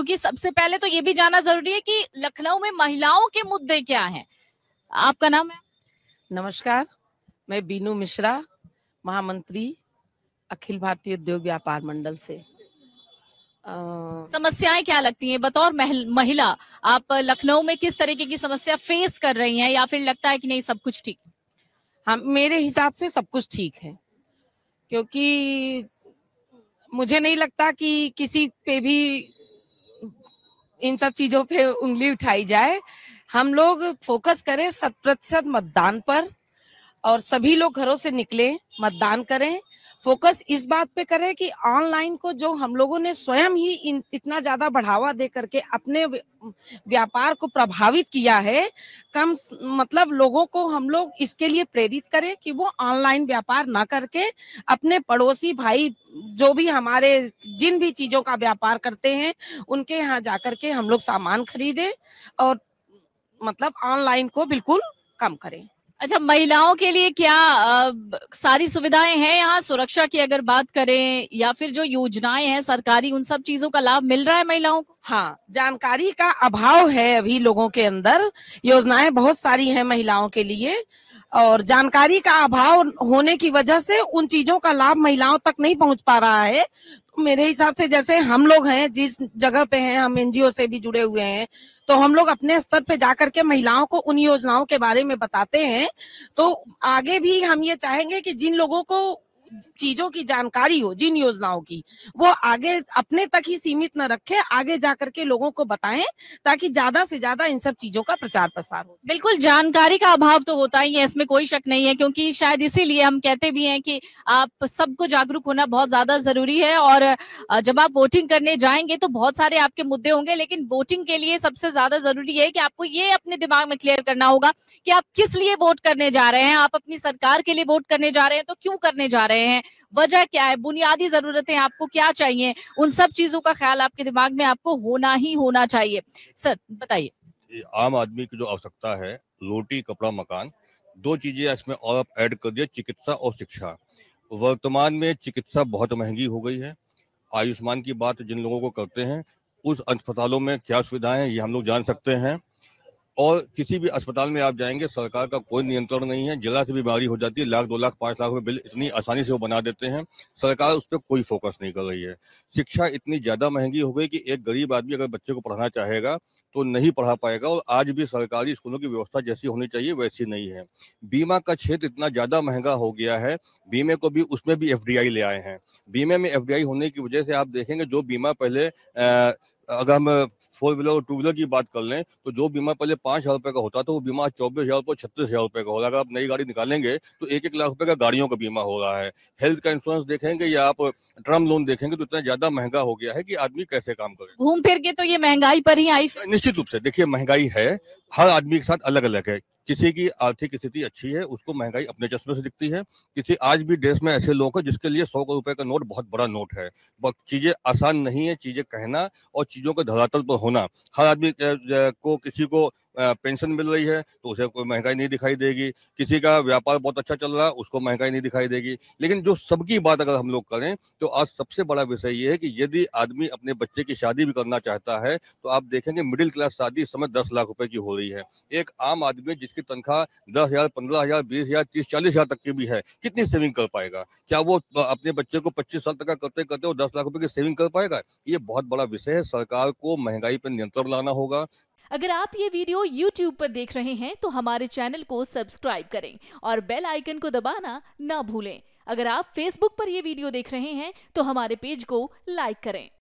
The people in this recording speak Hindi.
क्योंकि सबसे पहले तो ये भी जानना जरूरी है कि लखनऊ में महिलाओं के मुद्दे क्या हैं। आपका नाम है? नमस्कार, मैं बीनू मिश्रा, महामंत्री अखिल भारतीय उद्योग व्यापार मंडल से। समस्याएं क्या लगती हैं बतौर महिला? आप लखनऊ में किस तरीके की समस्या फेस कर रही हैं, या फिर लगता है कि नहीं सब कुछ ठीक? हाँ, मेरे हिसाब से सब कुछ ठीक है, क्योंकि मुझे नहीं लगता कि किसी पे भी इन सब चीजों पे उंगली उठाई जाए। हम लोग फोकस करें 100% मतदान पर, और सभी लोग घरों से निकले, मतदान करें। फोकस इस बात पे करें कि ऑनलाइन को जो हम लोगों ने स्वयं ही इतना ज्यादा बढ़ावा दे करके अपने व्यापार को प्रभावित किया है, मतलब लोगों को हम लोग इसके लिए प्रेरित करें कि वो ऑनलाइन व्यापार ना करके अपने पड़ोसी भाई जो भी हमारे जिन भी चीजों का व्यापार करते हैं उनके यहाँ जाकर के हम लोग सामान खरीदें, और मतलब ऑनलाइन को बिल्कुल कम करें। अच्छा, महिलाओं के लिए क्या सारी सुविधाएं हैं यहाँ? सुरक्षा की अगर बात करें, या फिर जो योजनाएं हैं सरकारी, उन सब चीजों का लाभ मिल रहा है महिलाओं को? हाँ, जानकारी का अभाव है अभी लोगों के अंदर। योजनाएं बहुत सारी हैं महिलाओं के लिए, और जानकारी का अभाव होने की वजह से उन चीजों का लाभ महिलाओं तक नहीं पहुंच पा रहा है। तो मेरे हिसाब से जैसे हम लोग हैं, जिस जगह पे हैं, हम एनजीओ से भी जुड़े हुए हैं, तो हम लोग अपने स्तर पे जाकर के महिलाओं को उन योजनाओं के बारे में बताते हैं। तो आगे भी हम ये चाहेंगे कि जिन लोगों को चीजों की जानकारी हो, जिन योजनाओं की, वो आगे अपने तक ही सीमित न रखे, आगे जाकर के लोगों को बताएं, ताकि ज्यादा से ज्यादा इन सब चीजों का प्रचार प्रसार हो। बिल्कुल, जानकारी का अभाव तो होता ही है, इसमें कोई शक नहीं है, क्योंकि शायद इसीलिए हम कहते भी हैं कि आप सबको जागरूक होना बहुत ज्यादा जरूरी है। और जब आप वोटिंग करने जाएंगे तो बहुत सारे आपके मुद्दे होंगे, लेकिन वोटिंग के लिए सबसे ज्यादा जरूरी है कि आपको ये अपने दिमाग में क्लियर करना होगा कि आप किस लिए वोट करने जा रहे हैं। आप अपनी सरकार के लिए वोट करने जा रहे हैं तो क्यों करने जा रहे हैं, वजह क्या है, बुनियादी जरूरतें आपको क्या चाहिए, उन सब चीजों का ख्याल आपके दिमाग में आपको होना ही होना चाहिए। सर बताइए। आम आदमी की जो आवश्यकता है, रोटी कपड़ा मकान, दो चीजें इसमें और आप ऐड कर दिए, चिकित्सा और शिक्षा। वर्तमान में चिकित्सा बहुत महंगी हो गई है। आयुष्मान की बात जिन लोगों को करते हैं, उस अस्पतालों में क्या सुविधाएं हैं ये हम लोग जान सकते हैं। और किसी भी अस्पताल में आप जाएंगे, सरकार का कोई नियंत्रण नहीं है। जला से बीमारी हो जाती है, 1 लाख 2 लाख 5 लाख रुपए बिल इतनी आसानी से वो बना देते हैं। सरकार उस पर कोई फोकस नहीं कर रही है। शिक्षा इतनी ज्यादा महंगी हो गई कि एक गरीब आदमी अगर बच्चे को पढ़ाना चाहेगा तो नहीं पढ़ा पाएगा, और आज भी सरकारी स्कूलों की व्यवस्था जैसी होनी चाहिए वैसी नहीं है। बीमा का क्षेत्र इतना ज्यादा महंगा हो गया है, बीमे को भी उसमें भी एफडीआई ले आए हैं। बीमे में एफडीआई होने की वजह से आप देखेंगे जो बीमा पहले अगर हम 4 व्हीलर और 2 व्हीलर की बात कर लें तो जो बीमा पहले 5,000 रुपए का होता था वो बीमा 24,000 रुपए 36,000 रुपए का हो रहा है। अगर आप नई गाड़ी निकालेंगे तो 1-1 लाख रुपए का गाड़ियों का बीमा हो रहा है। हेल्थ का इंश्योरेंस देखेंगे या आप टर्म लोन देखेंगे तो इतना ज्यादा महंगा हो गया है कि आदमी कैसे काम करे। घूम फिर के तो ये महंगाई पर ही आई। निश्चित रूप से देखिए, महंगाई है, हर आदमी के साथ अलग अलग है। किसी की आर्थिक स्थिति अच्छी है, उसको महंगाई अपने चश्मे से दिखती है। किसी आज भी देश में ऐसे लोग हैं जिसके लिए 100 रुपए का नोट बहुत बड़ा नोट है। चीजें आसान नहीं है, चीजें कहना और चीजों के धरातल पर होना। हर आदमी को, किसी को पेंशन मिल रही है तो उसे कोई महंगाई नहीं दिखाई देगी, किसी का व्यापार बहुत अच्छा चल रहा है उसको महंगाई नहीं दिखाई देगी। लेकिन जो सबकी बात अगर हम लोग करें तो आज सबसे बड़ा विषय ये है कि यदि आदमी अपने बच्चे की शादी भी करना चाहता है तो आप देखेंगे मिडिल क्लास शादी इस समय 10 लाख रुपए की हो रही है। एक आम आदमी जिसकी तनख्वाह 10,000, 15,000, 20,000, 30,000, 40,000 तक की भी है, कितनी सेविंग कर पाएगा? क्या वो अपने बच्चे को 25 साल तक का करते करते वो 10 लाख रुपए की सेविंग कर पाएगा? ये बहुत बड़ा विषय है। सरकार को महंगाई पर नियंत्रण लाना होगा। अगर आप ये वीडियो YouTube पर देख रहे हैं तो हमारे चैनल को सब्सक्राइब करें और बेल आइकन को दबाना ना भूलें। अगर आप Facebook पर ये वीडियो देख रहे हैं तो हमारे पेज को लाइक करें।